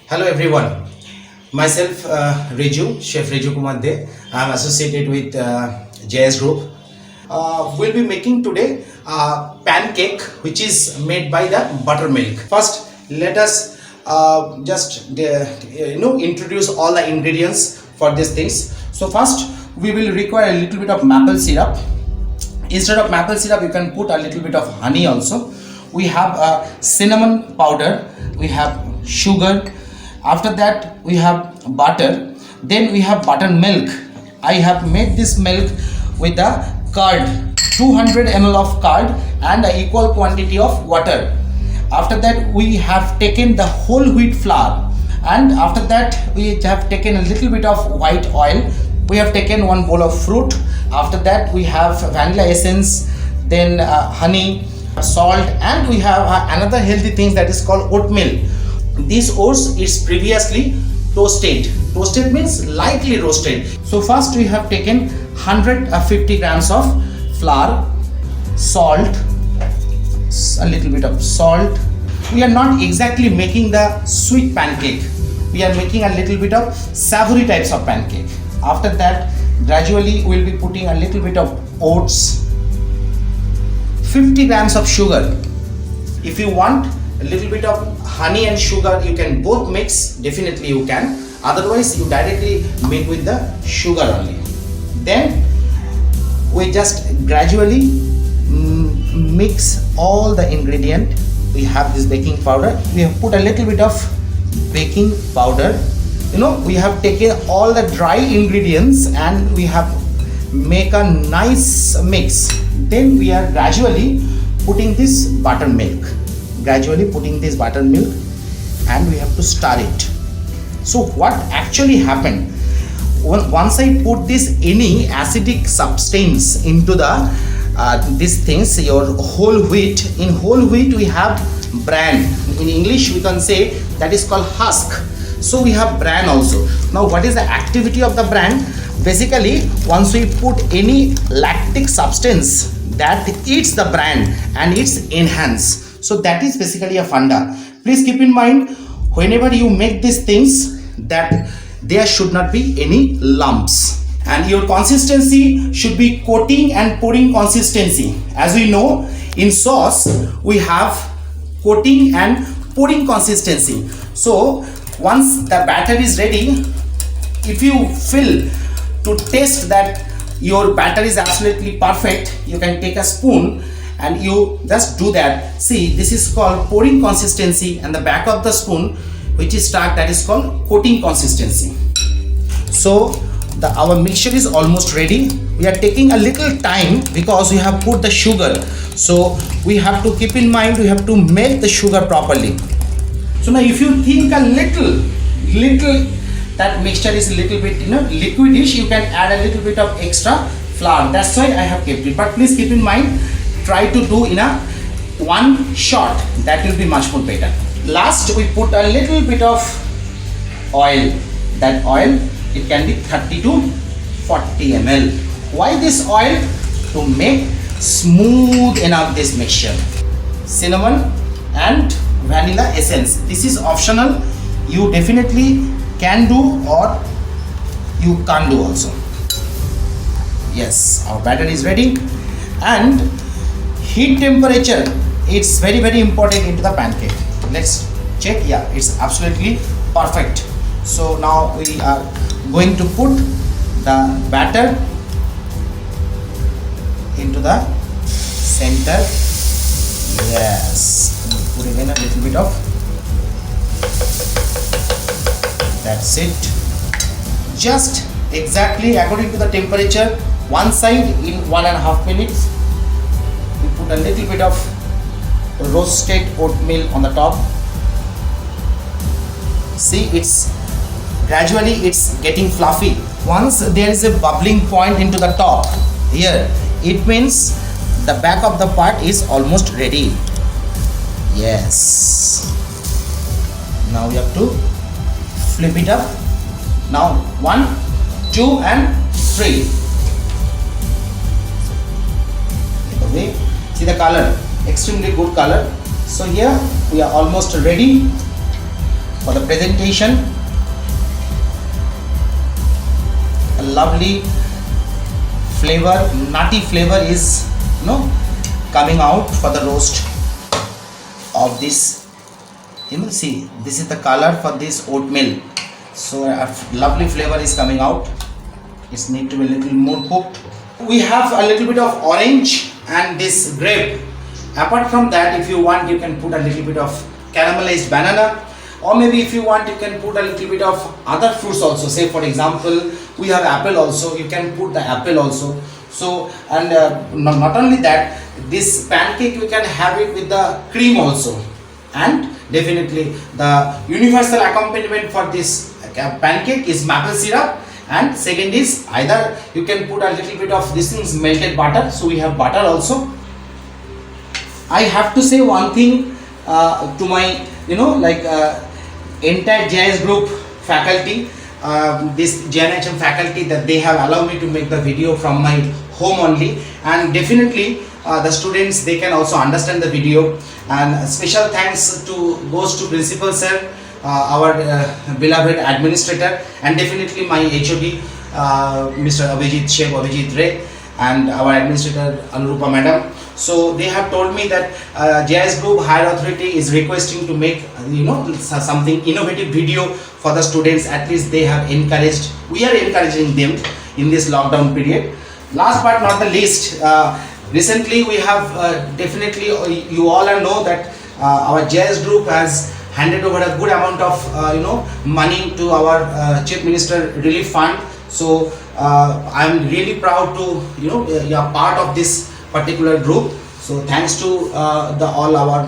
Hello everyone. Myself Riju, Chef Riju Kumar De. I am associated with JS Group. We'll be making today a pancake which is made by the buttermilk. First, let us just introduce all the ingredients for these things. So first, we will require a little bit of maple syrup. Instead of maple syrup, you can put a little bit of honey also. We have cinnamon powder. We have sugar. After that we have butter. Then we have buttermilk. I have made this milk with a curd, 200 ml of curd and an equal quantity of water. After that we have taken the whole wheat flour, and after that we have taken a little bit of white oil. We have taken one bowl of fruit. After that we have vanilla essence, then honey, salt, and we have another healthy thing that is called oatmeal. This oats is previously toasted. Toasted means lightly roasted. So first we have taken 150 grams of flour, salt, a little bit of salt. We are not exactly making the sweet pancake. We are making a little bit of savory types of pancake. After that, gradually we will be putting a little bit of oats, 50 grams of sugar. If you want a little bit of honey and sugar, you can both mix. Definitely you can. Otherwise you directly make with the sugar only. Then we just gradually mix all the ingredient. We have this baking powder. We have put a little bit of baking powder. We have taken all the dry ingredients and we have make a nice mix. Then we are gradually putting this buttermilk. And we have to stir it. So what actually happened, once I put this any acidic substance into the these things, your whole wheat, in whole wheat we have bran. In English we can say that is called husk. So we have bran also. Now what is the activity of the bran? Basically, once we put any lactic substance, that eats the bran and it's enhanced. So that is basically a funda. Please keep in mind, whenever you make these things, that there should not be any lumps. And your consistency should be coating and pouring consistency. As we know, in sauce, we have coating and pouring consistency. So once the batter is ready, if you feel to taste that your batter is absolutely perfect, you can take a spoon and you just do that. See, this is called pouring consistency, and the back of the spoon which is stuck, that is called coating consistency. So our mixture is almost ready. We are taking a little time because we have put the sugar, so we have to keep in mind, we have to melt the sugar properly. So now if you think a little that mixture is a little bit liquidish, you can add a little bit of extra flour. That's why I have kept it. But please keep in mind, try to do in a one shot. That will be much more better. Last, we put a little bit of oil. That oil, it can be 30 to 40 ml. Why this oil? To make smooth enough this mixture. Cinnamon and vanilla essence. This is optional. You definitely can do or you can't do also. Yes, our batter is ready. And heat temperature, it's very, very important into the pancake. Let's check. Yeah, it's absolutely perfect. So now we are going to put the batter into the center. Yes, put again a little bit of, that's it. Just exactly according to the temperature, one side in 1.5 minutes. We put a little bit of roasted oatmeal on the top. See, it's gradually getting fluffy. Once there is a bubbling point into the top here, it means the back of the part is almost ready. Yes. Now we have to flip it up. Now 1, 2 and 3. Okay. See the color, extremely good color. So here we are almost ready. for the presentation. A lovely flavor, nutty flavor is coming out for the roast of this. See, this is the color for this oatmeal. So a lovely flavor is coming out. It needs to be a little more cooked. We have a little bit of orange and this grape. Apart from that, if you want, you can put a little bit of caramelized banana, or maybe if you want, you can put a little bit of other fruits also. Say for example, we have apple also. You can put the apple also. So, and not only that, this pancake you can have it with the cream also. And definitely the universal accompaniment for this pancake is maple syrup. And second is either you can put a little bit of this things melted butter. So we have butter also. I have to say one thing to my entire JIS group faculty, this JNHM faculty, that they have allowed me to make the video from my home only, and definitely the students, they can also understand the video. And special thanks goes to principal sir, our beloved administrator, and definitely my HOD Mr. Chef Abhijit Ray, and our administrator Anurupa madam. So they have told me that JIS Group Higher Authority is requesting to make something innovative video for the students. At least they have encouraged, we are encouraging them in this lockdown period. Last but not the least, recently we have definitely you all know that our JIS Group has handed over a good amount of money to our Chief Minister Relief Fund. So I am really proud to you are part of this particular group. So thanks to all our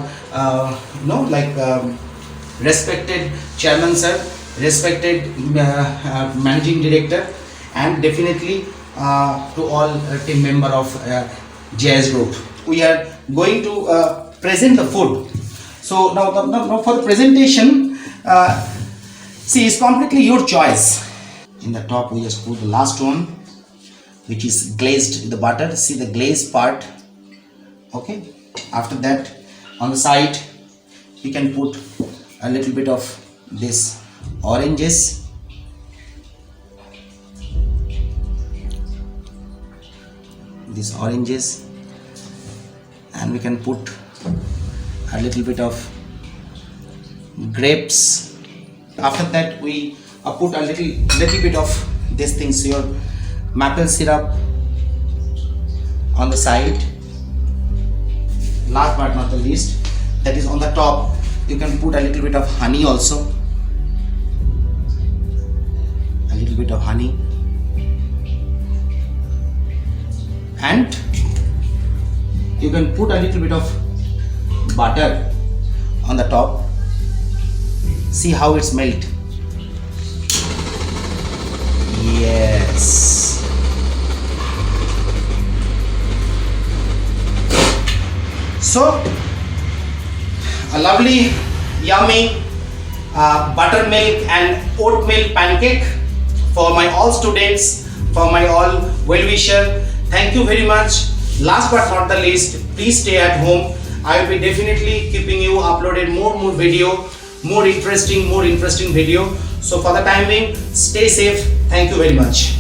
respected chairman sir, respected managing director, and definitely to all team member of JIS group. We are going to present the food. So now for the presentation, see, it's completely your choice. In the top we just put the last one, which is glazed with the butter. See the glazed part. Okay, after that on the side we can put a little bit of this oranges, and we can put a little bit of grapes. After that we put a little bit of this things here, maple syrup on the side. Last but not the least, that is on the top, you can put a little bit of honey also. A little bit of honey. And you can put a little bit of butter on the top. See how it's melt. Yes. So a lovely, yummy buttermilk and oatmeal pancake for my all students, for my all well-wisher. Thank you very much. Last but not the least, please stay at home. I will be definitely keeping you uploaded more video, more interesting video. So for the time being, stay safe. Thank you very much.